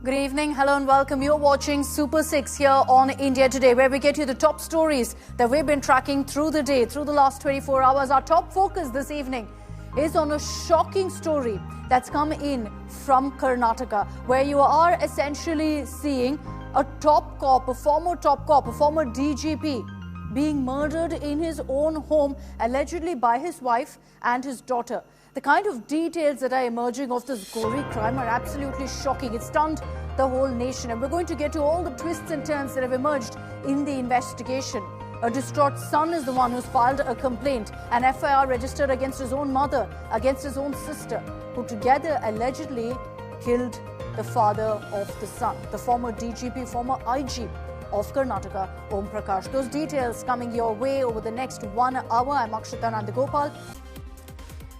Good evening, hello and welcome. You're watching Super 6 here on India Today, where we get you the top stories that we've been tracking through the day, through the last 24 hours. Our top focus this evening is on a shocking story that's come in from Karnataka, where you are essentially seeing a top cop, a former DGP, being murdered in his own home, allegedly by his wife and his daughter. The kind of details that are emerging of this gory crime are absolutely shocking. It stunned the whole nation, and we're going to get to all the twists and turns that have emerged in the investigation. A distraught son is the one who's filed a complaint, an FIR registered against his own mother, against his own sister, who together allegedly killed the father of the son, the former DGP, former IG of Karnataka, Om Prakash. Those details coming your way over the next 1 hour. I'm Akshita, Nandagopal.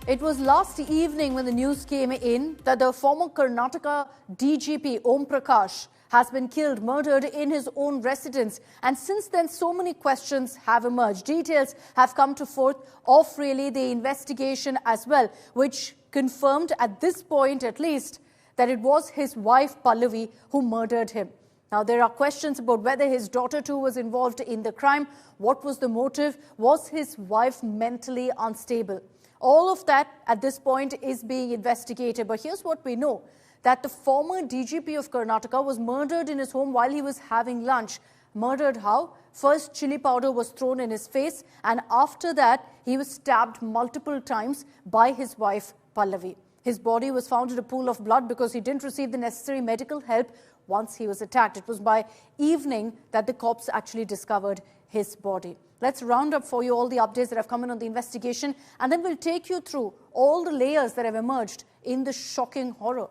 It was last evening when the news came in that the former Karnataka DGP Om Prakash has been killed, murdered in his own residence. And since then, so many questions have emerged. Details have come to forth of really the investigation as well, which confirmed at this point at least that it was his wife Pallavi who murdered him. Now, there are questions about whether his daughter too was involved in the crime. What was the motive? Was his wife mentally unstable? All of that at this point is being investigated. But here's what we know, that the former DGP of Karnataka was murdered in his home while he was having lunch. Murdered how? First, chili powder was thrown in his face, and after that, he was stabbed multiple times by his wife, Pallavi. His body was found in a pool of blood because he didn't receive the necessary medical help once he was attacked. It was by evening that the cops actually discovered his body. Let's round up for you all the updates that have come in on the investigation, and then we'll take you through all the layers that have emerged in the shocking horror.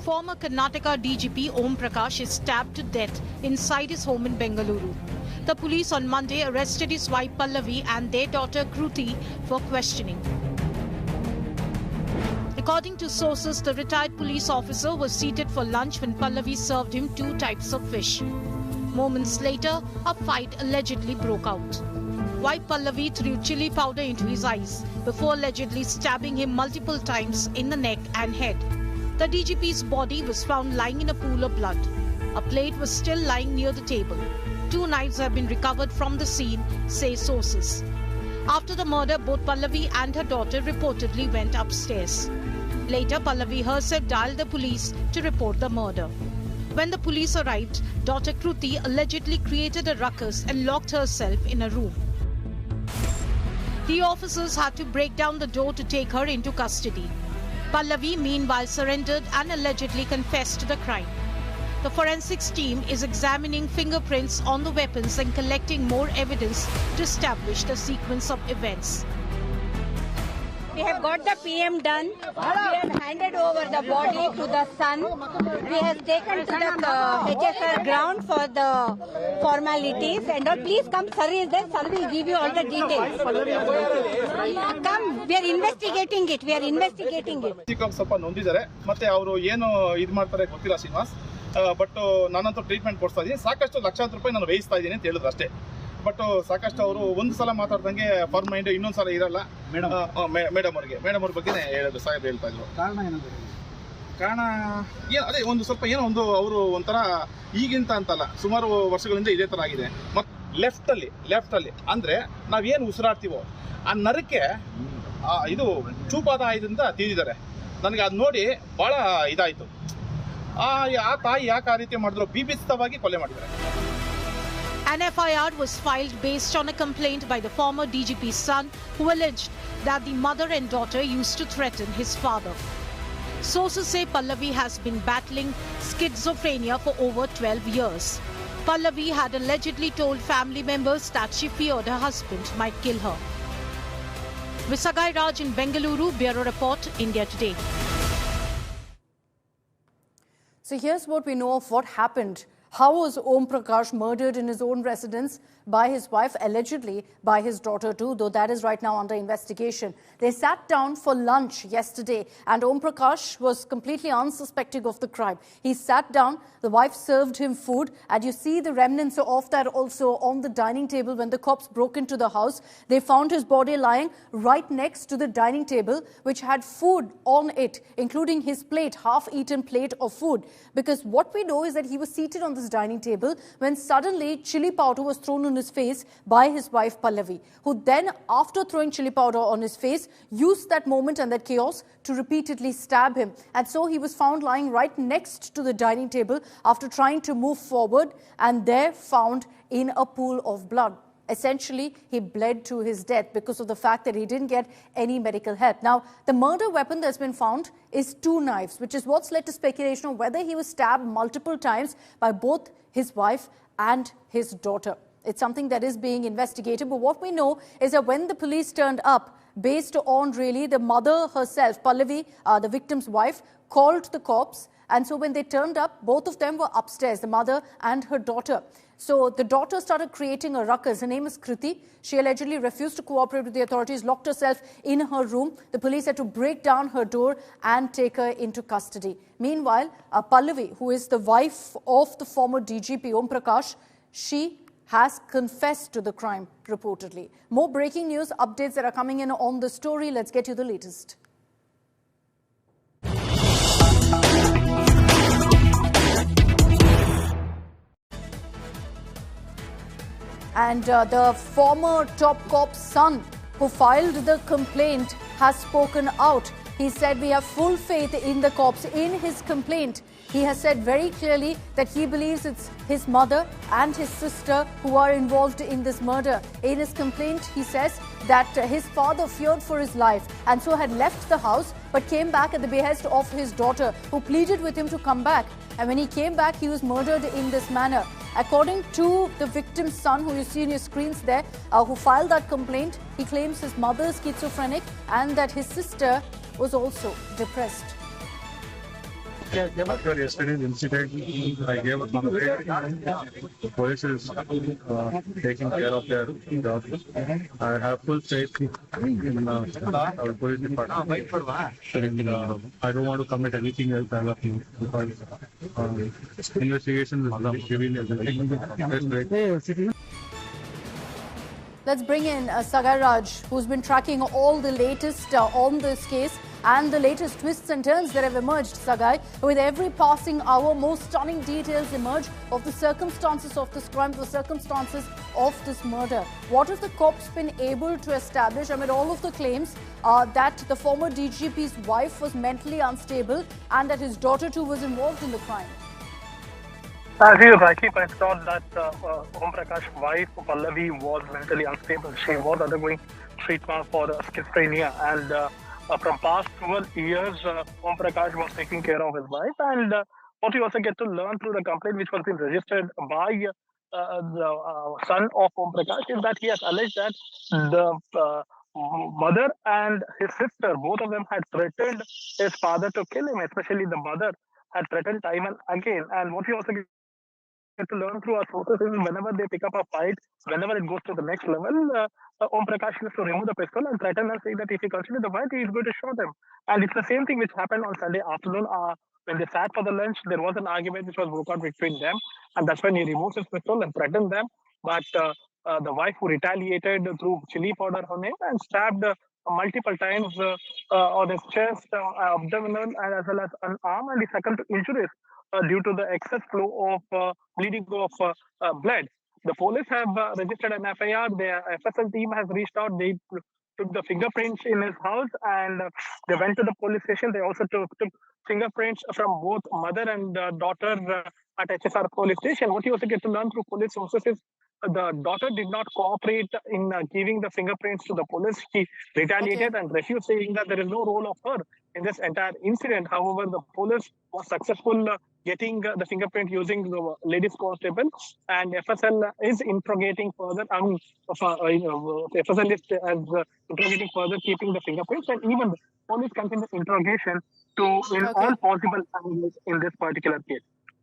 Former Karnataka DGP Om Prakash is stabbed to death inside his home in Bengaluru. The police on Monday arrested his wife Pallavi and their daughter Kruti for questioning. According to sources, the retired police officer was seated for lunch when Pallavi served him 2 types of fish. Moments later, a fight allegedly broke out. Wife Pallavi threw chili powder into his eyes before allegedly stabbing him multiple times in the neck and head. The DGP's body was found lying in a pool of blood. A plate was still lying near the table. 2 knives have been recovered from the scene, say sources. After the murder, both Pallavi and her daughter reportedly went upstairs. Later, Pallavi herself dialed the police to report the murder. When the police arrived, daughter Kruti allegedly created a ruckus and locked herself in a room. The officers had to break down the door to take her into custody. Pallavi, meanwhile, surrendered and allegedly confessed to the crime. The forensics team is examining fingerprints on the weapons and collecting more evidence to establish the sequence of events. We have got the PM done. We have handed over the body to the son. We have taken to the HSR ground for the formalities. And all. Please come, sir is there. Sir will give you all the details. Come, we are investigating it. We are investigating it. ಸ್ವಲ್ಪ ನೊಂದಿದ್ದಾರೆ ಮತ್ತೆ ಅವರು ಏನು ಇದು ಮಾಡ್ತಾರೆ ಗೊತ್ತಿಲ್ಲ Srinivas. But ನಾನಂತೂ treatment ಕೊಡ್ತಾ ಇದ್ದೀನಿ. ಸಾಕಷ್ಟು ಲಕ್ಷಾಂತರ ರೂಪಾಯಿ ನಾನು ವ್ಯಯಿಸ್ತಾ ಇದ್ದೀನಿ ಅಂತ ಹೇಳಿದ್ರು ಅಷ್ಟೇ. ಬಟ್ ಸಾಕಷ್ಟು ಅವರು ಒಂದು ಸಲ ಮಾತಾಡ್ದಂಗೆ ಫಾರ್ಮ್ ಮೈಂಡ್ ಇನ್ನೊಂದು ಸಲ ಇರಲ್ಲ. ಮೇಡಮ್ ಅವ್ರ ಬಗ್ಗೆನೇ ಹೇಳೋದು ಸಾಹೇಬ್ ಹೇಳ್ತಾ ಇದ್ರು. ಕಾರಣ ಏನು ಅದೇ ಒಂದು ಸ್ವಲ್ಪ ಏನೋ ಒಂದು ಅವರು ಒಂಥರ ಈಗಿಂತ ಅಂತಲ್ಲ, ಸುಮಾರು ವರ್ಷಗಳಿಂದ ಇದೇ ಥರ ಆಗಿದೆ. ಮತ್ತು ಲೆಫ್ಟಲ್ಲಿ ಅಂದರೆ ನಾವೇನು ಉಸಿರಾಡ್ತೀವೋ ಆ ನರಕ್ಕೆ ಇದು ಚೂಪಾದ ಆಯ್ದಿಂದ ತಿಂದಿದ್ದಾರೆ. ನನಗೆ ಅದು ನೋಡಿ ಭಾಳ ಇದಾಯಿತು. ಆ ತಾಯಿ ಯಾಕೆ ಆ ರೀತಿ ಮಾಡಿದ್ರು, ಬೀಭಿತ್ಸವಾಗಿ ಕೊಲೆ ಮಾಡಿದ್ದಾರೆ. An FIR was filed based on a complaint by the former DGP's son, who alleged that the mother and daughter used to threaten his father. Sources say Pallavi has been battling schizophrenia for over 12 years. Pallavi had allegedly told family members that she feared her husband might kill her. Visagai Raj in Bengaluru, Bureau Report, India Today. So here's what we know of what happened How was Om Prakash murdered in his own residence by his wife, allegedly by his daughter too, though that is right now under investigation. They sat down for lunch yesterday and Om Prakash was completely unsuspecting of the crime. He sat down, the wife served him food, and you see the remnants of that also on the dining table. When the cops broke into the house, they found his body lying right next to the dining table, which had food on it, including his plate, half-eaten plate of food. Because what we know is that he was seated on this dining table when suddenly chili powder was thrown on his face by his wife Pallavi, who then, after throwing chili powder on his face, used that moment and that chaos to repeatedly stab him. And so he was found lying right next to the dining table after trying to move forward, and there found in a pool of blood. Essentially, he bled to his death because of the fact that he didn't get any medical help. Now, the murder weapon that's been found is 2 knives, which is what's led to speculation of whether he was stabbed multiple times by both his wife and his daughter. It's something that is being investigated. But what we know is that when the police turned up, based on really the mother herself, Pallavi, the victim's wife, called the cops. And so when they turned up, both of them were upstairs, the mother and her daughter. So the daughter started creating a ruckus. Her name is Kruti. She allegedly refused to cooperate with the authorities, locked herself in her room. The police had to break down her door and take her into custody. Meanwhile, Pallavi, who is the wife of the former DGP Om Prakash, she has confessed to the crime, reportedly. More breaking news updates that are coming in on the story. Let's get you the latest. And the former top cop's son who filed the complaint has spoken out. He said, we have full faith in the cops. In his complaint, he has said very clearly that he believes it's his mother and his sister who are involved in this murder. In his complaint, he says that his father feared for his life and so had left the house but came back at the behest of his daughter, who pleaded with him to come back. And when he came back, he was murdered in this manner. According to the victim's son, who you see on your screens there, who filed that complaint, he claims his mother is schizophrenic and that his sister was also depressed. After yesterday's incident, I gave a complaint. The police is taking care of their job. I have full faith in our police department. And, I don't want to commit anything else as of now because investigation is done. Giving everything. Let's bring in Sagar Raj, who's been tracking all the latest on this case and the latest twists and turns that have emerged, Sagai. With every passing hour, more stunning details emerge of the circumstances of this crime, the circumstances of this murder. What have the cops been able to establish amid all of the claims that the former DGP's wife was mentally unstable and that his daughter too was involved in the crime? As you rightly pointed out that Om Prakash's wife, Pallavi, was mentally unstable. She was undergoing treatment for schizophrenia, and from past 12 years, Om Prakash was taking care of his wife. And what we also get to learn through the complaint, which was being registered by the son of Om Prakash, is that he has alleged that the mother and his sister, both of them had threatened his father to kill him, especially the mother had threatened time and again. And what we also get to learn through our sources is whenever they pick up a fight, whenever it goes to the next level, Om Prakash used to remove the pistol and threaten and say that if he continues the fight, he is going to shoot him. And it's the same thing which happened on Sunday afternoon. When they sat for the lunch, there was an argument which was broke out between them, and that's when he removed his pistol and threatened them. But the wife, who retaliated through chili powder on him and stabbed multiple times on his chest, abdominal, and as well as an arm, and he succumbed to injuries due to the excess flow of bleeding of blood. The police have registered an FIR. The FSL team has reached out. They took the fingerprints in his house and they went to the police station. They also took fingerprints from both mother and daughter at HSR police station. What you also get to learn through police sources is the daughter did not cooperate in giving the fingerprints to the police. She retaliated and refused, saying that there is no role of her in this entire incident. However, the police was successful getting the fingerprint using the ladies constable, and FSL is interrogating further. FSL is interrogating further, keeping the fingerprints, and even the police continue interrogation to in all possible angles in this particular case.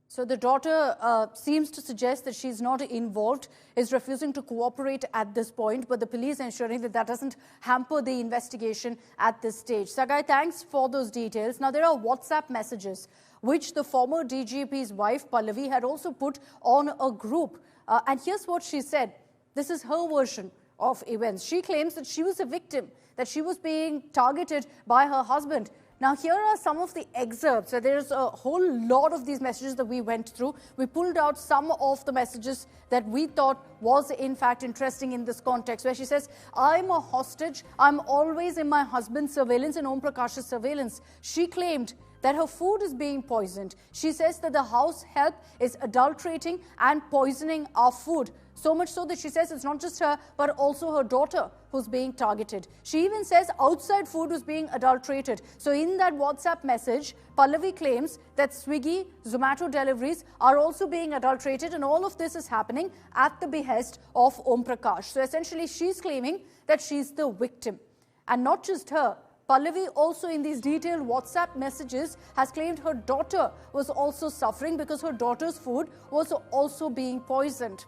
So the daughter seems to suggest that she's not involved, is refusing to cooperate at this point, but the police ensuring that that doesn't hamper the investigation at this stage. Sagai, thanks for those details. Now, there are WhatsApp messages which the former DGP's wife, Pallavi, had also put on a group. And here's what she said. This is her version of events. She claims that she was a victim, that she was being targeted by her husband. Now, here are some of the excerpts. So there's a whole lot of these messages that we went through. We pulled out some of the messages that we thought was, in fact, interesting in this context, where she says, I'm a hostage. I'm always in my husband's surveillance and Om Prakash's surveillance. She claimed that her food is being poisoned. She says that the house help is adulterating and poisoning our food. So much so that she says it's not just her, but also her daughter who's being targeted. She even says outside food was being adulterated. So in that WhatsApp message, Pallavi claims that Swiggy, Zomato deliveries are also being adulterated, and all of this is happening at the behest of Om Prakash. So essentially, she's claiming that she's the victim. And not just her. Pallavi also in these detailed WhatsApp messages has claimed her daughter was also suffering because her daughter's food was also being poisoned.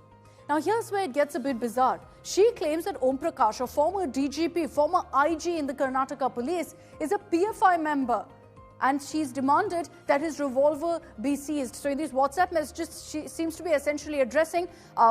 Now, here's where it gets a bit bizarre. She claims that Om Prakash, a former DGP, former IG in the Karnataka police, is a PFI member. And she's demanded that his revolver be seized. So in these WhatsApp messages, she seems to be essentially addressing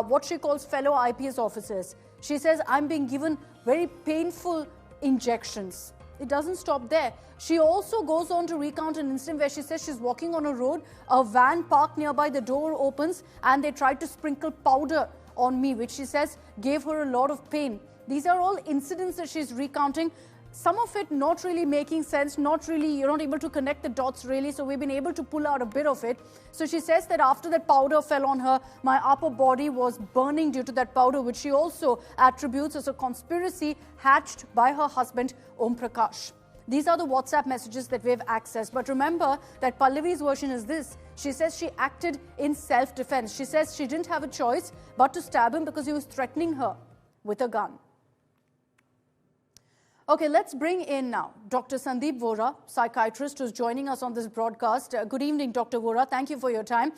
what she calls fellow IPS officers. She says, I'm being given very painful injections. It doesn't stop there. She also goes on to recount an incident where she says she's walking on a road, a van parked nearby, the door opens, and they tried to sprinkle powder on me, which she says gave her a lot of pain. These are all incidents that she's recounting. Some of it not really making sense, not really, you're not able to connect the dots really, so we've been able to pull out a bit of it. So she says that after that powder fell on her, my upper body was burning due to that powder, which she also attributes as a conspiracy hatched by her husband, Om Prakash. These are the WhatsApp messages that we've accessed. But remember that Pallavi's version is this. She says she acted in self-defense. She says she didn't have a choice but to stab him because he was threatening her with a gun. Okay, let's bring in now Dr. Sandeep Vora, psychiatrist, who's joining us on this broadcast. Good evening, Dr. Vora. Thank you for your time.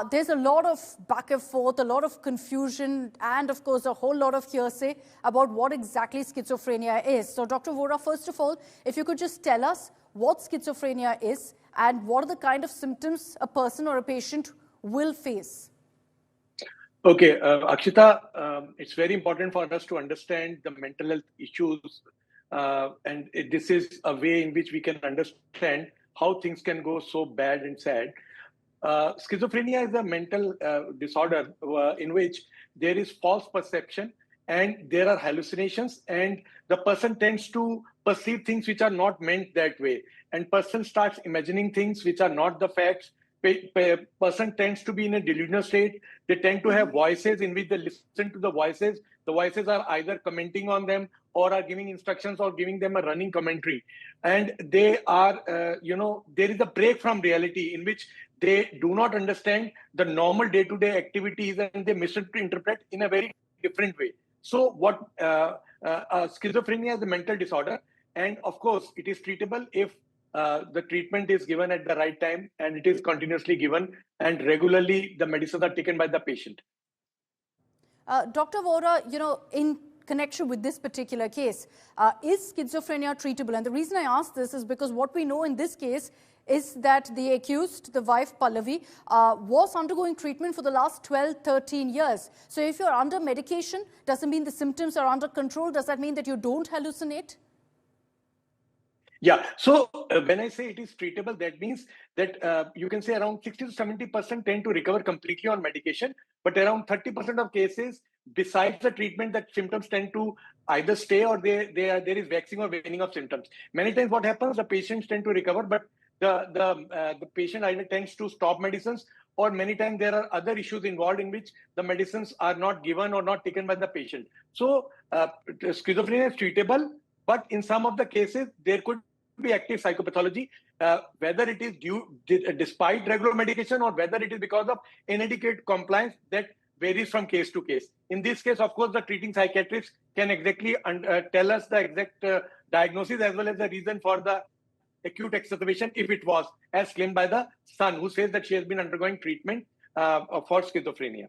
There's a lot of back and forth, a lot of confusion, and of course, a whole lot of hearsay about what exactly schizophrenia is. So, Dr. Vora, first of all, if you could just tell us what schizophrenia is and what are the kind of symptoms a person or a patient will face. Okay, Akshita, it's very important for us to understand the mental health issues, and this is a way in which we can understand how things can go so bad and sad. Schizophrenia is a mental disorder in which there is false perception and there are hallucinations, and the person tends to perceive things which are not meant that way, and person starts imagining things which are not the facts. Person tends to be in a delusional state. They tend to have voices in which they listen to the voices. The voices are either commenting on them or are giving instructions or giving them a running commentary. And they are, there is a break from reality in which they do not understand the normal day-to-day activities and they misinterpret in a very different way. So what schizophrenia is a mental disorder. And of course, it is treatable if the treatment is given at the right time and it is continuously given and regularly the medicines are taken by the patient. Dr. Vora, in connection with this particular case, is schizophrenia treatable? And the reason I ask this is because what we know in this case is that the accused, the wife Pallavi, was undergoing treatment for the last 12, 13 years. So if you're under medication, doesn't mean the symptoms are under control. Does that mean that you don't hallucinate? Yeah. So when I say it is treatable, that means that you can say around 60 to 70% tend to recover completely on medication, but around 30% of cases, besides the treatment, that symptoms tend to either stay or there is waxing or waning of symptoms. Many times what happens, the patients tend to recover, but the patient either tends to stop medicines, or many times there are other issues involved in which the medicines are not given or not taken by the patient. So schizophrenia is treatable, but in some of the cases, there could be active psychopathology, whether it is despite regular medication or whether it is because of inadequate compliance, that varies from case to case. In this case, of course, the treating psychiatrist can exactly tell us the exact diagnosis as well as the reason for the acute exacerbation if it was, as claimed by the son, who says that she has been undergoing treatment for schizophrenia.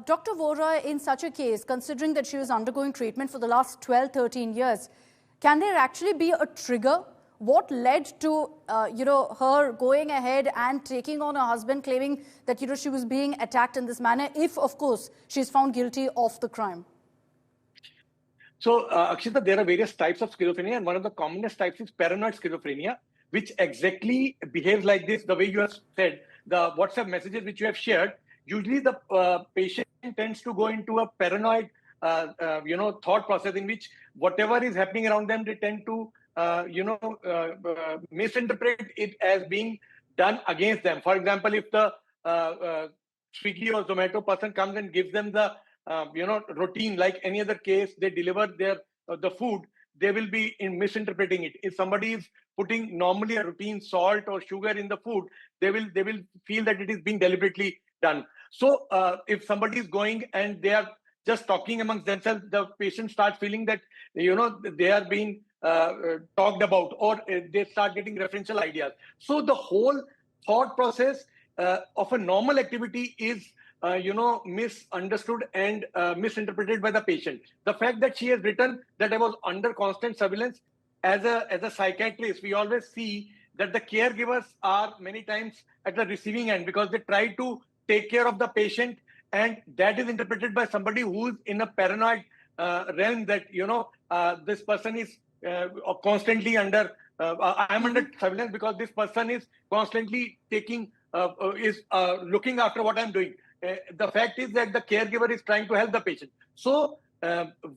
Dr. Vora, in such a case, considering that she was undergoing treatment for the last 12, 13 years, can there actually be a trigger? What led to, her going ahead and taking on her husband, claiming that, she was being attacked in this manner, if, of course, she's found guilty of the crime? So, Akshita, there are various types of schizophrenia, and one of the commonest types is paranoid schizophrenia, which exactly behaves like this, the way you have said. The WhatsApp messages which you have shared, usually the patient tends to go into a paranoid, thought process in which whatever is happening around them, they tend to, misinterpret it as being done against them. For example, if the Swiggy or Zomato person comes and gives them the, routine, like any other case, they deliver the food, they will be misinterpreting it. If somebody is putting normally a routine salt or sugar in the food, they will feel that it is being deliberately done. So if somebody is going and they are just talking amongst themselves, the patient starts feeling that, they are being talked about, or they start getting referential ideas. So the whole thought process of a normal activity is, misunderstood and misinterpreted by the patient. The fact that she has written that I was under constant surveillance, as a psychiatrist, we always see that the caregivers are many times at the receiving end, because they try to take care of the patient, and that is interpreted by somebody who is in a paranoid realm that, this person is constantly under, I'm under surveillance because this person is constantly taking, looking after what I'm doing. The fact is that the caregiver is trying to help the patient. So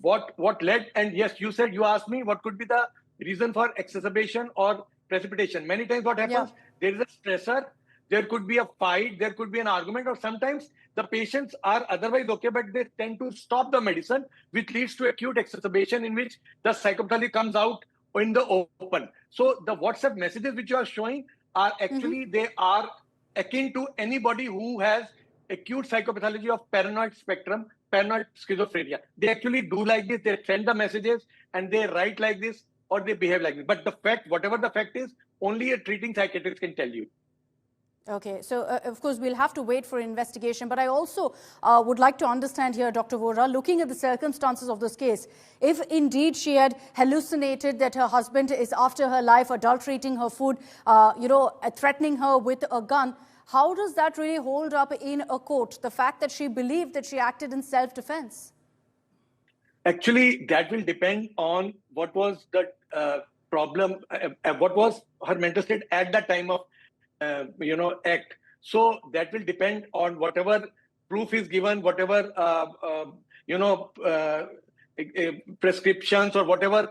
what led, and yes, you asked me what could be the reason for exacerbation or precipitation. Many times what happens, there is a stressor, there could be a fight, there could be an argument, or sometimes the patients are otherwise okay, but they tend to stop the medicine, which leads to acute exacerbation in which the psychopathology comes out in the open. So the WhatsApp messages which you are showing are actually, they are akin to anybody who has acute psychopathology of paranoid spectrum, paranoid schizophrenia. They actually do like this, they send the messages and they write like this, or they behave like this. But the fact, whatever the fact is, only a treating psychiatrist can tell you. Okay, so of course we'll have to wait for investigation, but I also would like to understand here, Dr. Vora, looking at the circumstances of this case, if indeed she had hallucinated that her husband is after her life, adulterating her food, threatening her with a gun, how does that really hold up in a court, the fact that she believed that she acted in self-defense? Actually, that will depend on what was the problem, what was her mental state at the time of act. So that will depend on whatever proof is given, whatever prescriptions or whatever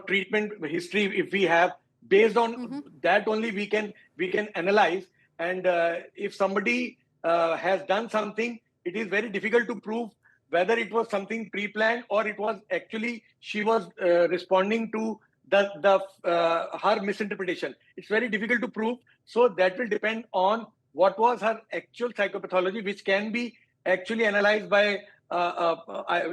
treatment history if we have. Based on that only we can analyze. And if somebody has done something, it is very difficult to prove whether it was something pre-planned or it was actually she was responding to her misinterpretation. It's very difficult to prove. So that will depend on what was her actual psychopathology, which can be actually analyzed by,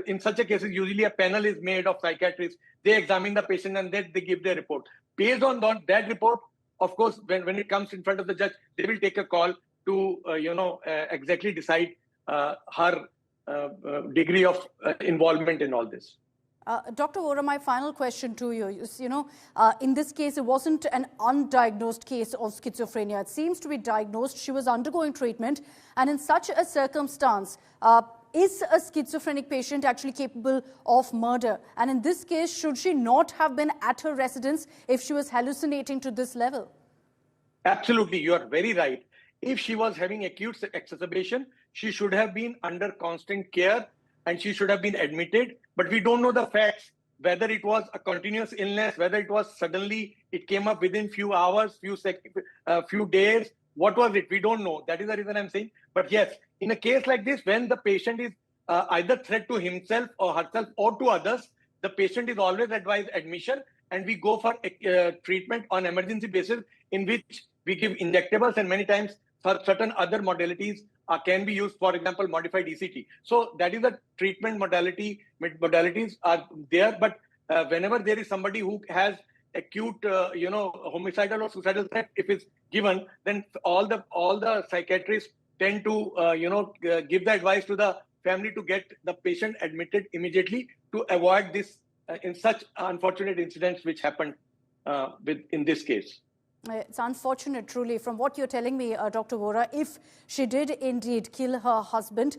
in such a case, usually a panel is made of psychiatrists. They examine the patient and then they give their report. Based on that report, of course, when it comes in front of the judge, they will take a call to, exactly decide her degree of involvement in all this. Dr. Vora, my final question to you is, in this case, it wasn't an undiagnosed case of schizophrenia. It seems to be diagnosed. She was undergoing treatment. And in such a circumstance, is a schizophrenic patient actually capable of murder? And in this case, should she not have been at her residence if she was hallucinating to this level? Absolutely. You are very right. If she was having acute exacerbation, she should have been under constant care and she should have been admitted. But we don't know the facts, whether it was a continuous illness, whether it was suddenly, it came up within few hours, few days. What was it? We don't know. That is the reason I'm saying. But yes, in a case like this, when the patient is either threat to himself or herself or to others, the patient is always advised admission, and we go for treatment on emergency basis, in which we give injectables, and many times for certain other modalities can be used, for example, modified ECT. So that is the treatment modalities are there. But whenever there is somebody who has acute, homicidal or suicidal threat, if it's given, then all the psychiatrists tend to, give the advice to the family to get the patient admitted immediately to avoid this in such unfortunate incidents which happened in this case. It's unfortunate, truly. From what you're telling me, Dr. Vora, if she did indeed kill her husband,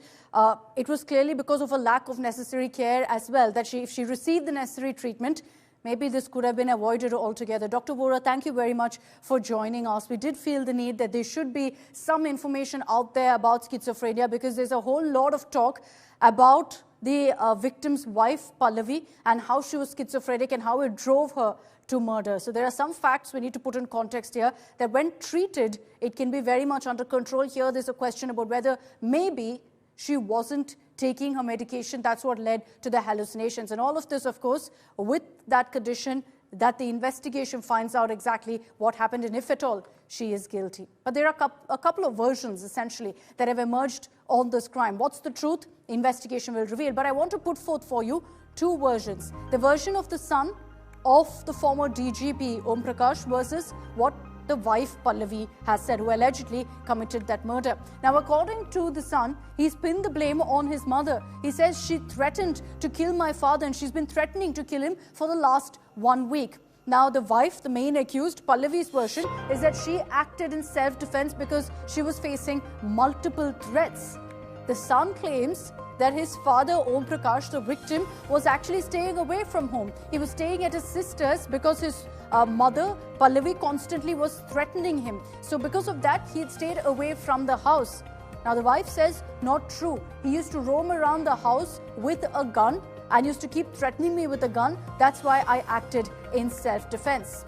it was clearly because of a lack of necessary care as well, that if she received the necessary treatment, maybe this could have been avoided altogether. Dr. Vora, thank you very much for joining us. We did feel the need that there should be some information out there about schizophrenia, because there's a whole lot of talk about the victim's wife, Pallavi, and how she was schizophrenic and how it drove her to murder. So there are some facts we need to put in context here, that when treated, it can be very much under control. Here there's a question about whether maybe she wasn't taking her medication. That's what led to the hallucinations. And all of this, of course, with that condition that the investigation finds out exactly what happened and if at all she is guilty. But there are a couple of versions, essentially, that have emerged on this crime. What's the truth? Investigation will reveal. But I want to put forth for you two versions. The version of the son of the former DGP Om Prakash versus what the wife Pallavi has said, who allegedly committed that murder. Now, according to the son, he's pinned the blame on his mother. He says she threatened to kill my father and she's been threatening to kill him for the last 1 week. Now, the wife, the main accused, Pallavi's version is that she acted in self-defense because she was facing multiple threats. The son claims that his father, Om Prakash, the victim, was actually staying away from home. He was staying at his sister's because his mother, Pallavi, constantly was threatening him. So because of that, he had stayed away from the house. Now, the wife says, not true. He used to roam around the house with a gun and used to keep threatening me with a gun. That's why I acted in self-defense.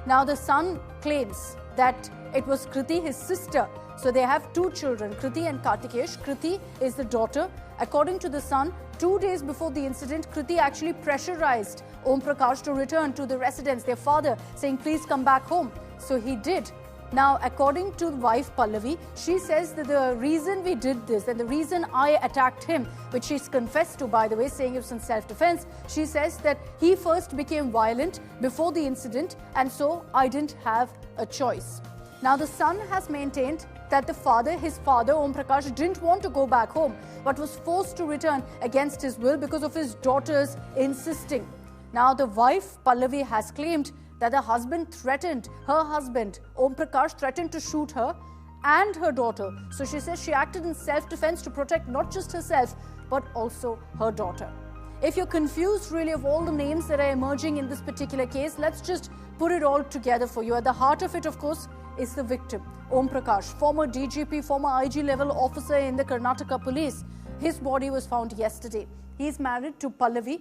Now, the son claims that it was Kruti, his sister. So they have two children, Kruti and Kartikesh. Kruti is the daughter. According to the son, 2 days before the incident, Kruti actually pressurized Om Prakash to return to the residence, their father, saying, please come back home. So he did. Now, according to wife Pallavi, she says that the reason we did this and the reason I attacked him, which she's confessed to, by the way, saying it was in self-defense, she says that he first became violent before the incident and so I didn't have a choice. Now, the son has maintained that his father, Om Prakash, didn't want to go back home, but was forced to return against his will because of his daughter's insisting. Now, the wife, Pallavi, has claimed that the husband threatened, her husband, Om Prakash, threatened to shoot her and her daughter. So she says she acted in self-defense to protect not just herself, but also her daughter. If you're confused really of all the names that are emerging in this particular case, let's just put it all together for you. At the heart of it, of course, is the victim, Om Prakash, former DGP, former IG level officer in the Karnataka police. His body was found yesterday. He's married to Pallavi,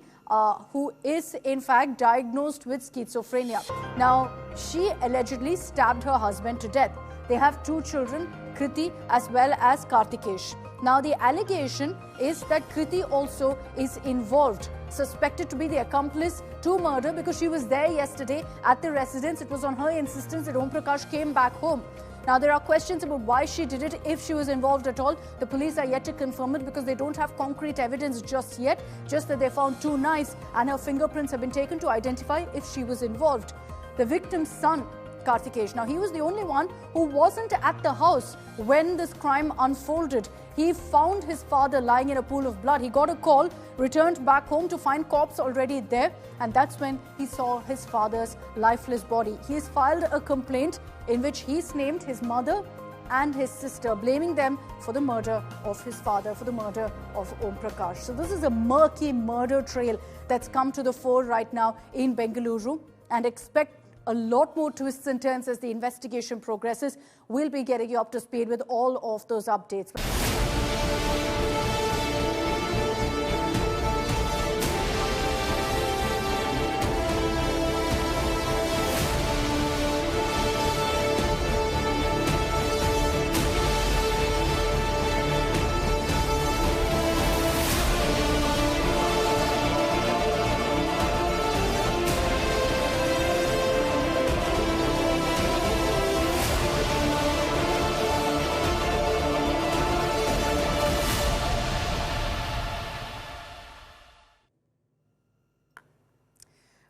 who is in fact diagnosed with schizophrenia. Now, she allegedly stabbed her husband to death. They have two children, Kruti as well as Kartikesh. Now, the allegation is that Kruti also is involved, suspected to be the accomplice to murder because she was there yesterday at the residence. It was on her insistence that Om Prakash came back home. Now, there are questions about why she did it, if she was involved at all. The police are yet to confirm it because they don't have concrete evidence just yet, just that they found two knives and her fingerprints have been taken to identify if she was involved. The victim's son, Kartikesh. Now, he was the only one who wasn't at the house when this crime unfolded. He found his father lying in a pool of blood. He got a call, returned back home to find corpse already there, and that's when he saw his father's lifeless body. He's filed a complaint in which he's named his mother and his sister, blaming them for the murder of his father, for the murder of Om Prakash. So this is a murky murder trail that's come to the fore right now in Bengaluru, and expect a lot more twists and turns as the investigation progresses. We'll be getting you up to speed with all of those updates.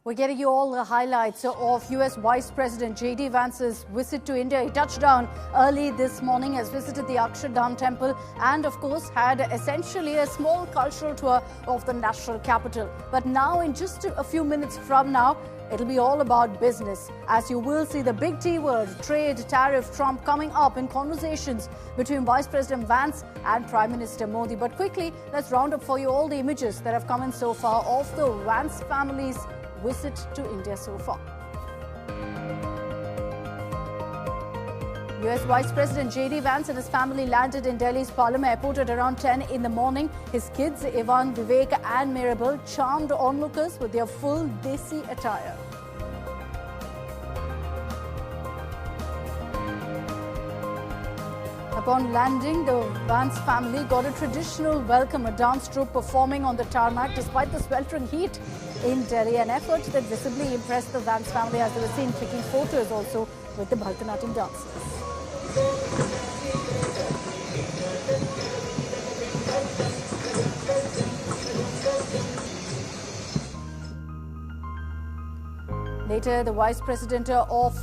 We're getting you all the highlights of US Vice President J.D. Vance's visit to India. He touched down early this morning, has visited the Akshardham temple and, of course, had essentially a small cultural tour of the national capital. But now, in just a few minutes from now, it'll be all about business. As you will see the big T word, trade, tariff, Trump, coming up in conversations between Vice President Vance and Prime Minister Modi. But quickly, let's round up for you all the images that have come in so far of the Vance family's visit to India so far. US Vice President J.D. Vance and his family landed in Delhi's Pallavi airport at around 10 in the morning. His kids, Ivan, Vivek and Mirabel, charmed onlookers with their full Desi attire. Upon landing, the Vance family got a traditional welcome, a dance troupe performing on the tarmac despite the sweltering heat in Delhi, an effort that visibly impressed the Vance family as they were seen clicking photos also with the Bharatanatyam dancers. Later, the Vice President of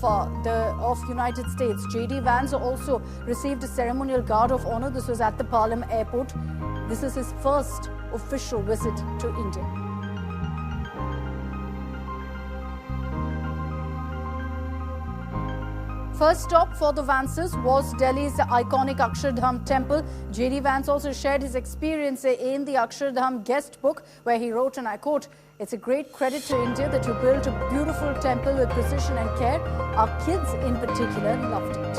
United States, J.D. Vance, also received a ceremonial guard of honor. This was at the Pallavi airport. This is his first official visit to India. First stop for the Vances was Delhi's iconic Akshardham temple. J.D. Vance also shared his experience in the Akshardham guest book, where he wrote, and I quote, "It's a great credit to India that you built a beautiful temple with precision and care. Our kids in particular loved it."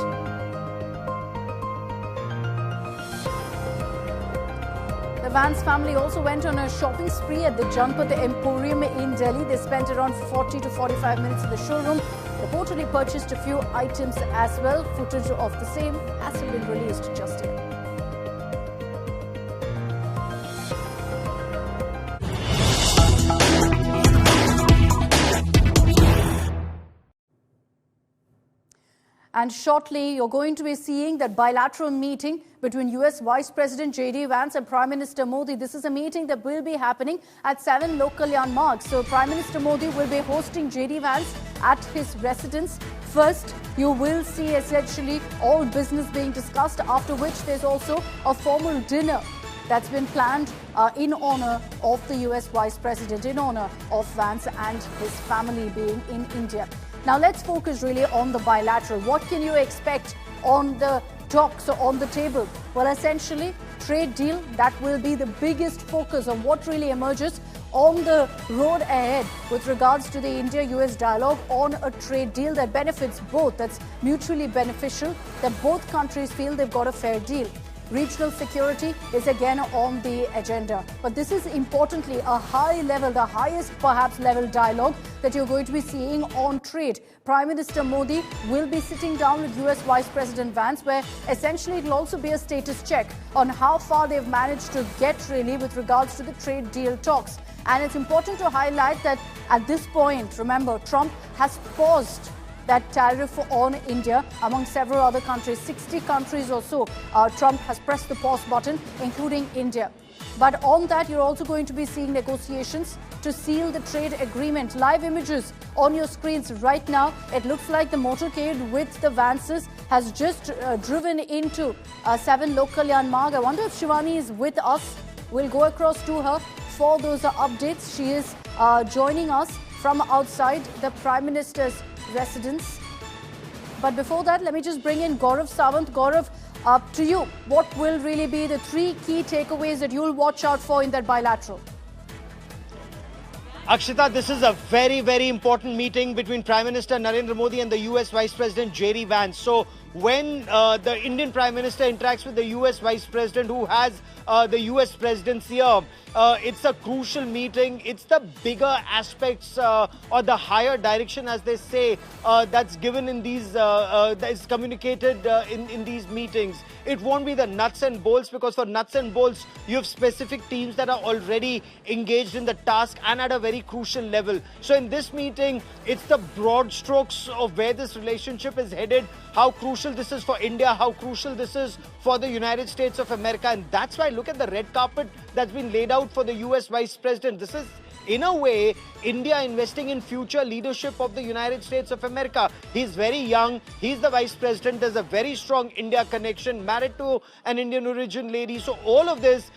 The Vance family also went on a shopping spree at the Janpath Emporium in Delhi. They spent around 40 to 45 minutes in the showroom. Reportedly purchased a few items as well. Footage of the same hasn't been released just yet. And shortly, you're going to be seeing that bilateral meeting between US Vice President J.D. Vance and Prime Minister Modi. This is a meeting that will be happening at 7 local landmarks. So Prime Minister Modi will be hosting J.D. Vance at his residence. First, you will see essentially all business being discussed, after which there's also a formal dinner that's been planned in honor of the US Vice President, in honor of Vance and his family being in India. Now let's focus really on the bilateral. What can you expect on the talks or on the table? Well, essentially, trade deal, that will be the biggest focus on what really emerges on the road ahead with regards to the India-US dialogue on a trade deal that benefits both, that's mutually beneficial, that both countries feel they've got a fair deal. Regional security is again on the agenda. But this is importantly a high level, the highest perhaps level dialogue that you're going to be seeing on trade. Prime Minister Modi will be sitting down with US Vice President Vance, where essentially it will also be a status check on how far they've managed to get really with regards to the trade deal talks. And it's important to highlight that at this point, remember, Trump has paused that tariff on India among several other countries. 60 countries or so, Trump has pressed the pause button, including India. But on that, you're also going to be seeing negotiations to seal the trade agreement. Live images on your screens right now. It looks like the motorcade with the Vances has just driven into 7 local landmark. I wonder if Shivani is with us. We'll go across to her for those updates. She is joining us from outside the Prime Minister's residence. But before that, let me just bring in Gaurav Sawant. Gaurav, to you, what will really be the 3 key takeaways that you'll watch out for in that bilateral? Akshita, this is a very, very important meeting between Prime Minister Narendra Modi and the US Vice President J.D. Vance. So when the Indian Prime Minister interacts with the US Vice President, who has the US presidency here, it's a crucial meeting. It's the bigger aspects or the higher direction, as they say, that's given in these, that is communicated in these meetings. It won't be the nuts and bolts, because for nuts and bolts, you have specific teams that are already engaged in the task and at a very crucial level. So in this meeting, it's the broad strokes of where this relationship is headed, how crucial this is for India, how crucial this is for the United States of America. And that's why look at the red carpet that's been laid out for the US Vice President. This is in a way, India investing in future leadership of the United States of America. He's very young. He's the vice president. There's a very strong India connection, married to an Indian origin lady. So all of this,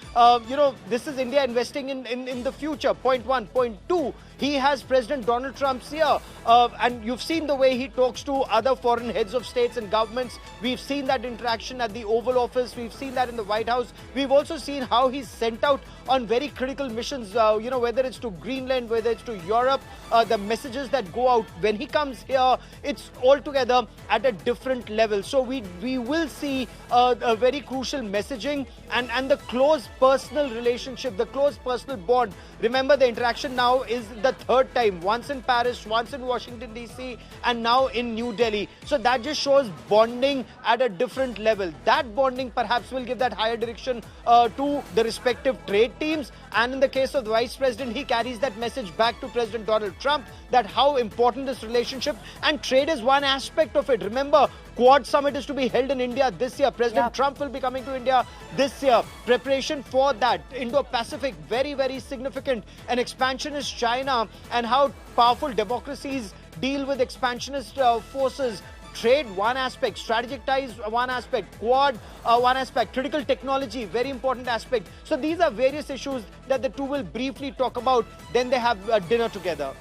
this is India investing in the future. Point one. Point two, he has President Donald Trump's ear. And you've seen the way he talks to other foreign heads of states and governments. We've seen that interaction at the Oval Office. We've seen that in the White House. We've also seen how he's sent out on very critical missions, whether it's to Greenland, whether it's to Europe, the messages that go out. When he comes here, it's altogether at a different level. So we will see a very crucial messaging and the close personal relationship, the close personal bond. Remember, the interaction now is the third time, once in Paris, once in Washington, D.C., and now in New Delhi. So that just shows bonding at a different level. That bonding perhaps will give that higher direction to the respective trade teams. And in the case of the Vice President, he carries that message back to President Donald Trump that how important this relationship and trade is one aspect of it. Remember, Quad Summit is to be held in India this year. President Trump will be coming to India this year. Preparation for that. Indo-Pacific, very, very significant. An expansionist China and how powerful democracies deal with expansionist forces. Trade, one aspect. Strategic ties, one aspect. Quad, one aspect. Critical technology, very important aspect. So these are various issues that the two will briefly talk about. Then they have dinner together.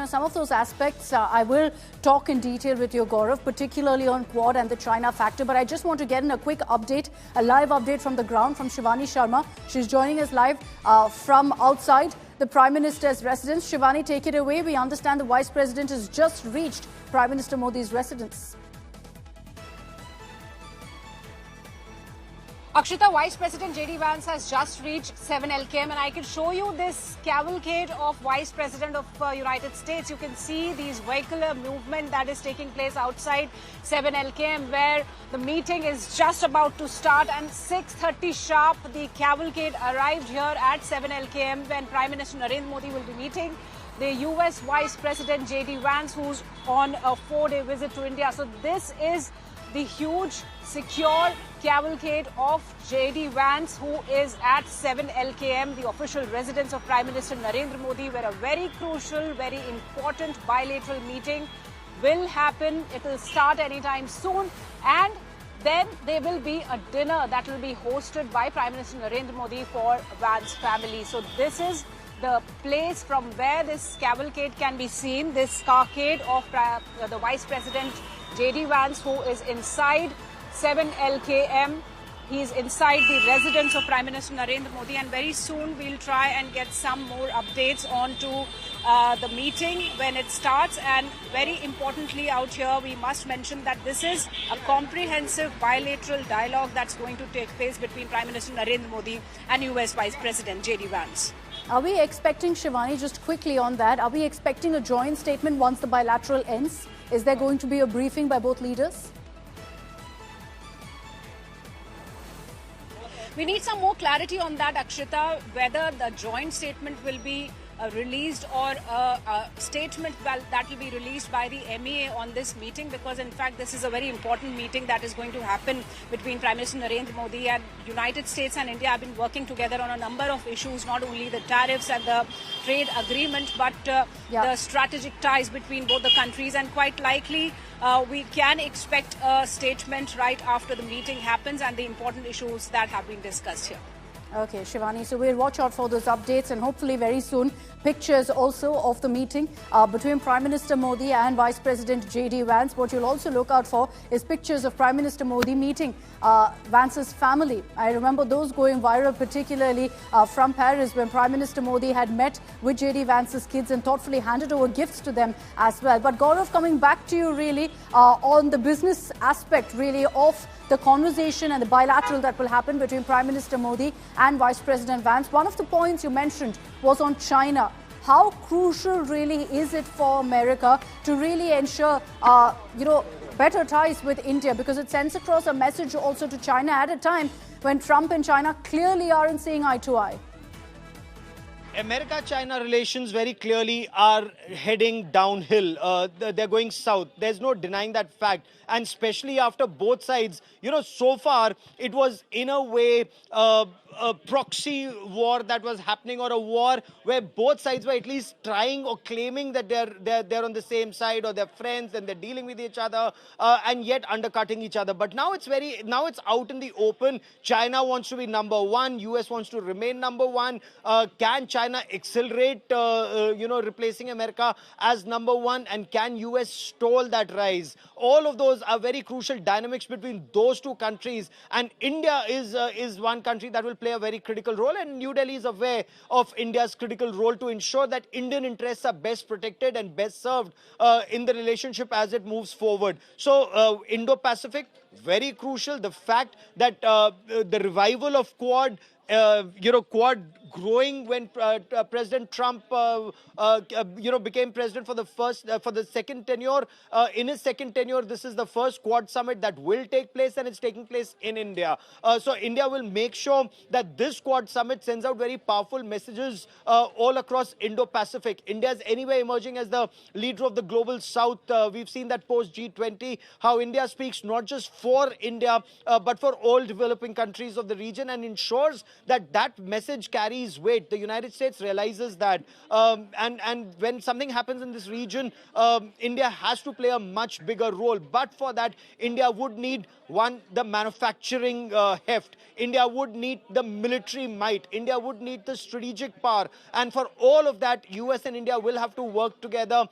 Some of those aspects I will talk in detail with you, Gaurav, particularly on Quad and the China factor. But I just want to get in a quick update, a live update from the ground from Shivani Sharma. She's joining us live from outside the Prime Minister's residence. Shivani, take it away. We understand the Vice President has just reached Prime Minister Modi's residence. Akshita, Vice President J.D. Vance has just reached 7 LKM, and I can show you this cavalcade of Vice President of United States. You can see these vehicular movement that is taking place outside 7 LKM, where the meeting is just about to start, and 6:30 sharp, the cavalcade arrived here at 7 LKM when Prime Minister Narendra Modi will be meeting the US Vice President J.D. Vance, who's on a 4-day visit to India. So this is the huge, secure cavalcade of J.D. Vance, who is at 7 LKM, the official residence of Prime Minister Narendra Modi, where a very crucial, very important bilateral meeting will happen. It will start anytime soon, and then there will be a dinner that will be hosted by Prime Minister Narendra Modi for Vance family. So this is the place from where this cavalcade can be seen, this carcade of the Vice President J.D. Vance, who is inside 7 LKM. He is inside the residence of Prime Minister Narendra Modi, and very soon we'll try and get some more updates onto the meeting when it starts. And very importantly out here, we must mention that this is a comprehensive bilateral dialogue that's going to take place between Prime Minister Narendra Modi and US Vice President J.D. Vance. Are we expecting, Shivani, just quickly on that, are we expecting a joint statement once the bilateral ends? Is there going to be a briefing by both leaders? We need some more clarity on that, Akshita, whether the joint statement will be released or a statement that will be released by the MEA on this meeting, because in fact this is a very important meeting that is going to happen between Prime Minister Narendra Modi. And United States and India have been working together on a number of issues, not only the tariffs and the trade agreement, but the strategic ties between both the countries. And quite likely we can expect a statement right after the meeting happens and the important issues that have been discussed here. Okay, Shivani, so we'll watch out for those updates, and hopefully very soon pictures also of the meeting between Prime Minister Modi and Vice President J.D. Vance. What you'll also look out for is pictures of Prime Minister Modi meeting Vance's family. I remember those going viral, particularly from Paris, when Prime Minister Modi had met with J.D. Vance's kids and thoughtfully handed over gifts to them as well. But Gaurav, coming back to you really on the business aspect really of the conversation and the bilateral that will happen between Prime Minister Modi and Vice President Vance. One of the points you mentioned was on China. How crucial really is it for America to really ensure, better ties with India, because it sends across a message also to China at a time when Trump and China clearly aren't seeing eye to eye? America-China relations very clearly are heading downhill. They're going south. There's no denying that fact. And especially after both sides, so far it was in a way a proxy war that was happening, or a war where both sides were at least trying or claiming that they're on the same side, or they're friends and they're dealing with each other, and yet undercutting each other. But now it's out in the open. China wants to be number one. US wants to remain number one. Can China accelerate, replacing America as number one? And can US stall that rise? All of those are very crucial dynamics between those two countries. And India is one country that will play a very critical role. And New Delhi is aware of India's critical role to ensure that Indian interests are best protected and best served in the relationship as it moves forward. So Indo-Pacific, very crucial. The fact that the revival of Quad, Quad growing when President Trump, became president for the second tenure. In his second tenure, this is the first Quad summit that will take place, and it's taking place in India. So India will make sure that this Quad summit sends out very powerful messages all across Indo-Pacific. India is anyway emerging as the leader of the global South. We've seen that post G20, how India speaks not just for India, but for all developing countries of the region, and ensures that that message carries weight. The United States realizes that, and when something happens in this region, India has to play a much bigger role. But for that, India would need, one, the manufacturing heft. India would need the military might. India would need the strategic power. And for all of that, US and India will have to work together.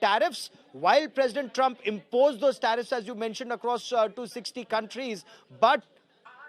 Tariffs, while President Trump imposed those tariffs, as you mentioned, across 260 countries, but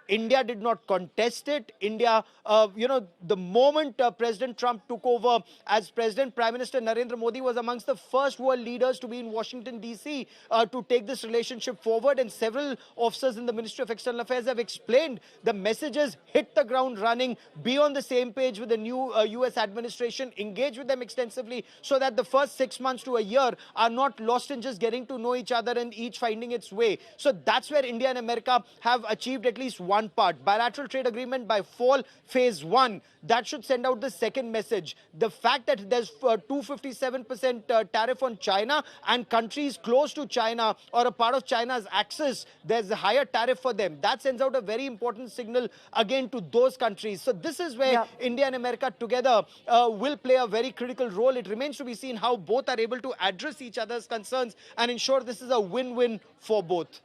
India did not contest it. India, the moment President Trump took over as president, Prime Minister Narendra Modi was amongst the first world leaders to be in Washington, D.C. To take this relationship forward. And several officers in the Ministry of External Affairs have explained the messages hit the ground running, be on the same page with the new U.S. administration, engage with them extensively, so that the first 6 months to a year are not lost in just getting to know each other and each finding its way. So that's where India and America have achieved at least one part. Bilateral trade agreement by fall, phase 1. That should send out the second message. The fact that there's 257% tariff on China, and countries close to China or a part of China's axis, there's a higher tariff for them. That sends out a very important signal again to those countries. So this is where India and America together will play a very critical role. It remains to be seen how both are able to address each other's concerns and ensure this is a win-win for both.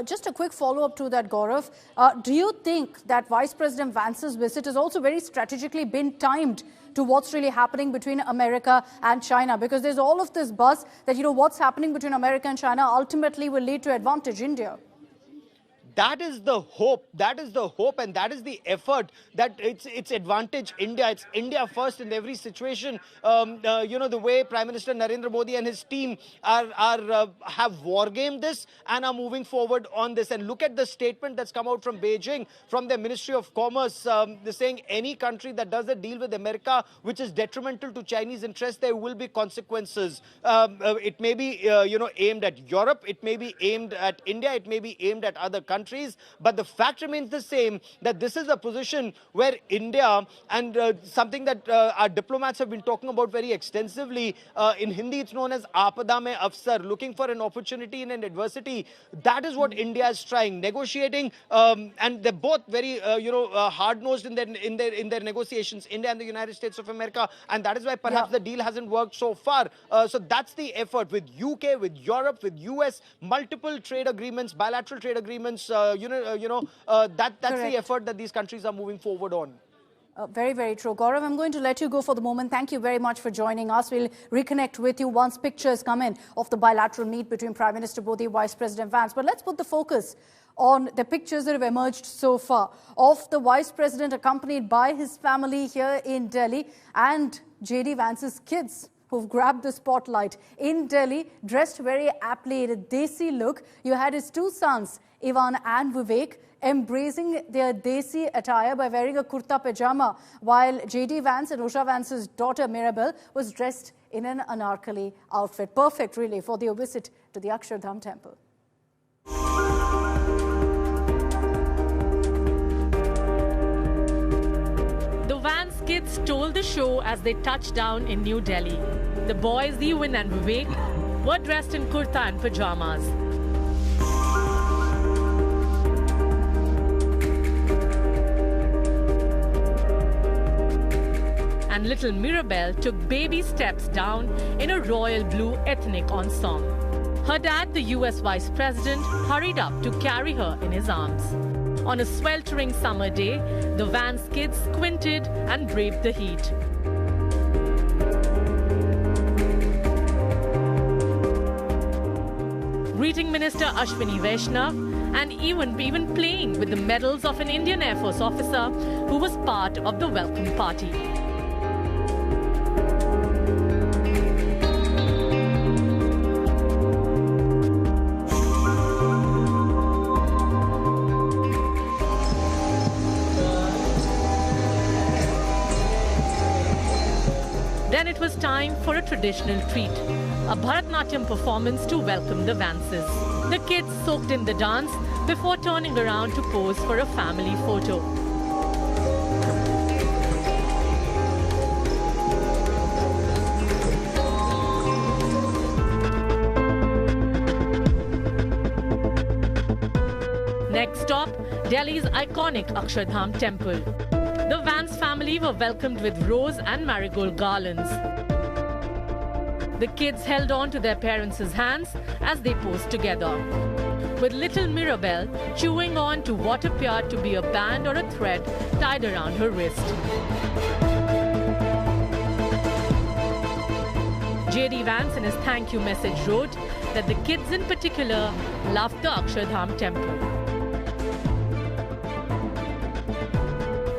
Just a quick follow-up to that, Gaurav. Do you think that Vice President Vance's visit has also very strategically been timed to what's really happening between America and China? Because there's all of this buzz that, what's happening between America and China ultimately will lead to advantage India. That is the hope. That is the hope, and that is the effort. That it's advantage India. It's India first in every situation. The way Prime Minister Narendra Modi and his team have wargamed this and are moving forward on this. And look at the statement that's come out from Beijing, from their Ministry of Commerce. They're saying any country that does a deal with America which is detrimental to Chinese interests, there will be consequences. It may be aimed at Europe. It may be aimed at India. It may be aimed at other countries. But the fact remains the same, that this is a position where India, and something that our diplomats have been talking about very extensively, in Hindi it's known as Aapada mein Afsar, looking for an opportunity in an adversity. That is what India is trying, negotiating, and they're both very hard-nosed in their negotiations, India and the United States of America, and that is why perhaps the deal hasn't worked so far. So that's the effort with UK, with Europe, with US, multiple trade agreements, bilateral trade agreements. That's the effort that these countries are moving forward on. Very, very true. Gaurav, I'm going to let you go for the moment. Thank you very much for joining us. We'll reconnect with you once pictures come in of the bilateral meet between Prime Minister Modi and Vice President Vance. But let's put the focus on the pictures that have emerged so far of the Vice President accompanied by his family here in Delhi, and J.D. Vance's kids who've grabbed the spotlight in Delhi, dressed very aptly in a desi look. You had his two sons, Ivan and Vivek, embracing their desi attire by wearing a kurta pajama, while J.D. Vance and Usha Vance's daughter Mirabel was dressed in an anarkali outfit. Perfect, really, for their visit to the Akshardham temple. The Vance kids stole the show as they touched down in New Delhi. The boys, Ewan and Vivek, were dressed in kurta and pajamas. and little Mirabelle took baby steps down in a royal blue ethnic ensemble. Her dad, the US Vice President, hurried up to carry her in his arms. On a sweltering summer day, the Vance kids squinted and braved the heat. Greeting Minister Ashwini Vaishnav and even playing with the medals of an Indian Air Force officer who was part of the welcome party. Then it was time for a traditional treat, a Bharatnatyam performance to welcome the Vances. The kids soaked in the dance before turning around to pose for a family photo. Next stop, Delhi's iconic Akshardham temple. The Vance family were welcomed with rose and marigold garlands. The kids held on to their parents' hands as they posed together, with little Mirabelle chewing on to what appeared to be a band or a thread tied around her wrist. J.D. Vance in his thank you message wrote that the kids in particular loved the Akshardham temple.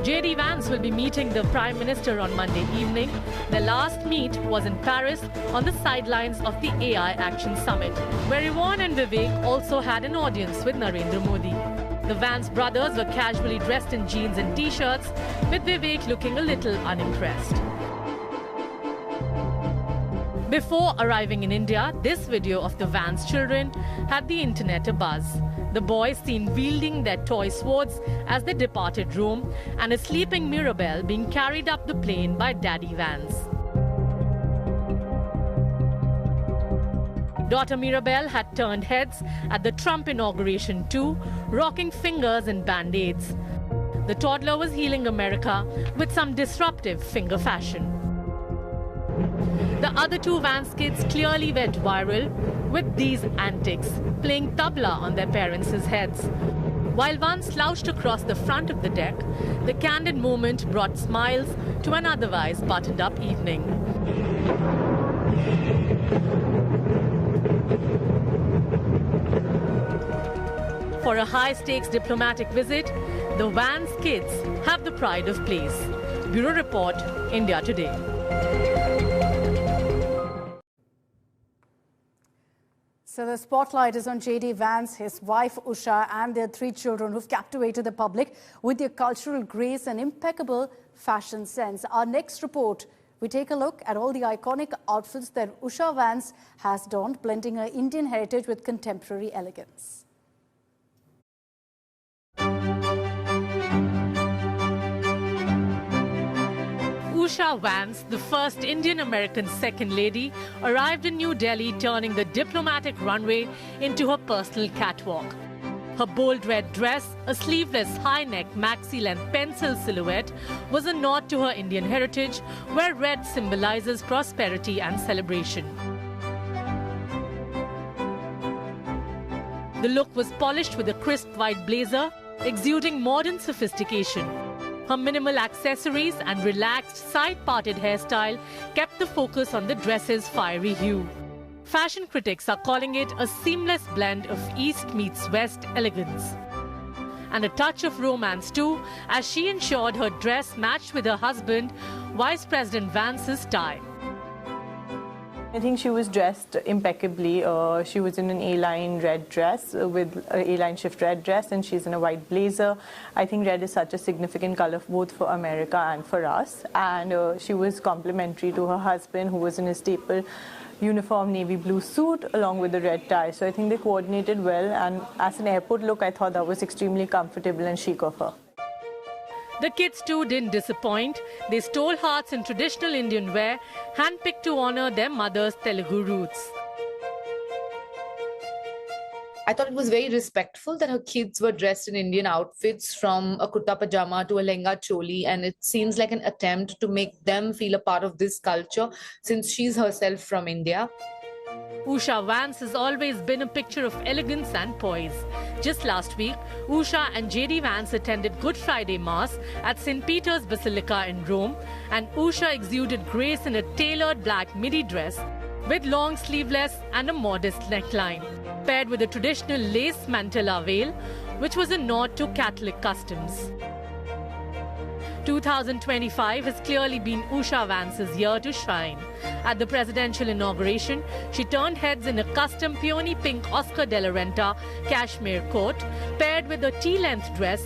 J.D. Vance will be meeting the Prime Minister on Monday evening. Their last meet was in Paris on the sidelines of the AI Action Summit, where Yvonne and Vivek also had an audience with Narendra Modi. The Vance brothers were casually dressed in jeans and t-shirts, with Vivek looking a little unimpressed. Before arriving in India, this video of the Vance children had the internet abuzz. The boys seen wielding their toy swords as they departed Rome, and a sleeping Mirabelle being carried up the plane by Daddy Vance. Daughter Mirabelle had turned heads at the Trump inauguration too, rocking fingers and band-aids. The toddler was healing America with some disruptive finger fashion. The other two Vance kids clearly went viral with these antics, playing tabla on their parents' heads. While one slouched across the front of the deck, the candid moment brought smiles to an otherwise buttoned-up evening. For a high-stakes diplomatic visit, the Vance kids have the pride of place. Bureau Report, India Today. So the spotlight is on J.D. Vance, his wife Usha and their 3 children who've captivated the public with their cultural grace and impeccable fashion sense. Our next report, we take a look at all the iconic outfits that Usha Vance has donned, blending her Indian heritage with contemporary elegance. Usha Vance, the first Indian-American second lady, arrived in New Delhi, turning the diplomatic runway into her personal catwalk. Her bold red dress, a sleeveless high-neck maxi-length pencil silhouette, was a nod to her Indian heritage, where red symbolizes prosperity and celebration. The look was polished with a crisp white blazer, exuding modern sophistication. Her minimal accessories and relaxed side-parted hairstyle kept the focus on the dress's fiery hue. Fashion critics are calling it a seamless blend of East meets West elegance. And a touch of romance too, as she ensured her dress matched with her husband, Vice President Vance's tie. I think she was dressed impeccably. She was in an A-line red dress with an A-line shift red dress, and she's in a white blazer. I think red is such a significant color both for America and for us. And she was complimentary to her husband, who was in a staple uniform navy blue suit along with the red tie. So I think they coordinated well, and as an airport look, I thought that was extremely comfortable and chic of her. The kids too didn't disappoint. They stole hearts in traditional Indian wear, handpicked to honor their mother's Telugu roots. I thought it was very respectful that her kids were dressed in Indian outfits, from a kurta pajama to a lehenga choli, and it seems like an attempt to make them feel a part of this culture since she's herself from India. Usha Vance has always been a picture of elegance and poise. Just last week, Usha and J.D. Vance attended Good Friday Mass at St. Peter's Basilica in Rome, and Usha exuded grace in a tailored black midi dress with long sleeveless and a modest neckline, paired with a traditional lace mantilla veil, which was a nod to Catholic customs. 2025 has clearly been Usha Vance's year to shine. At the presidential inauguration, she turned heads in a custom peony pink Oscar de la Renta cashmere coat, paired with a tea-length dress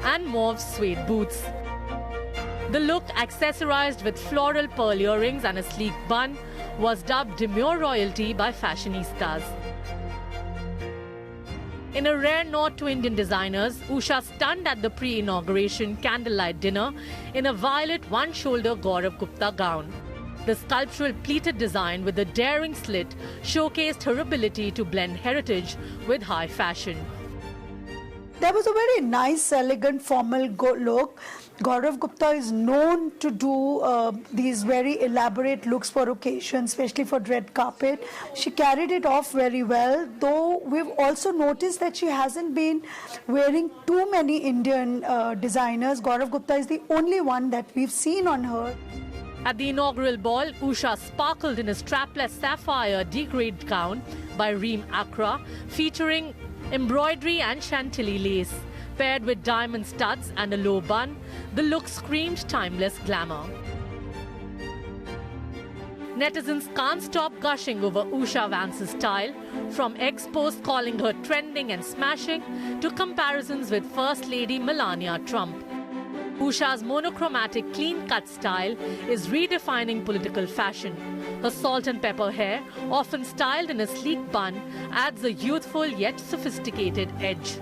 and mauve suede boots. The look, accessorized with floral pearl earrings and a sleek bun, was dubbed demure royalty by fashionistas. In a rare nod to Indian designers, Usha stunned at the pre-inauguration candlelight dinner in a violet one-shoulder Gaurav Gupta gown. The sculptural pleated design with a daring slit showcased her ability to blend heritage with high fashion. There was a very nice, elegant, formal look. Gaurav Gupta is known to do these very elaborate looks for occasions, especially for red carpet. She carried it off very well, though we've also noticed that she hasn't been wearing too many Indian designers. Gaurav Gupta is the only one that we've seen on her. At the inaugural ball, Usha sparkled in a strapless sapphire degraded gown by Reem Accra, featuring embroidery and chantilly lace. Paired with diamond studs and a low bun, the look screamed timeless glamour. Netizens can't stop gushing over Usha Vance's style, from ex-posts calling her trending and smashing to comparisons with First Lady Melania Trump. Usha's monochromatic clean-cut style is redefining political fashion. Her salt and pepper hair, often styled in a sleek bun, adds a youthful yet sophisticated edge.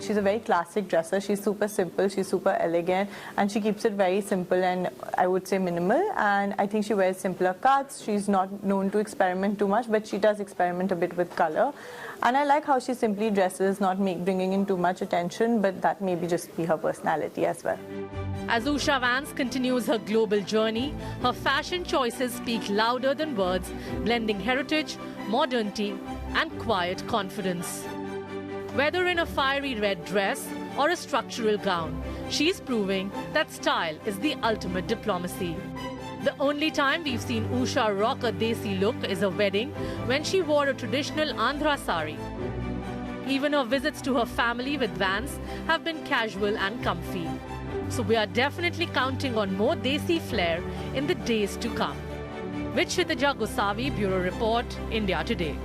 She's a very classic dresser. She's super simple, she's super elegant, and she keeps it very simple and I would say minimal. And I think she wears simpler cuts. She's not known to experiment too much, but she does experiment a bit with color. And I like how she simply dresses, not bringing in too much attention, but that maybe just be her personality as well. As Usha Vance continues her global journey, her fashion choices speak louder than words, blending heritage, modernity, and quiet confidence. Whether in a fiery red dress or a structural gown, she's proving that style is the ultimate diplomacy. The only time we've seen Usha rock a desi look is a wedding, when she wore a traditional Andhra sari. Even her visits to her family with Vance have been casual and comfy. So we are definitely counting on more desi flair in the days to come. With Kshitija Gosavi, Bureau Report, India Today.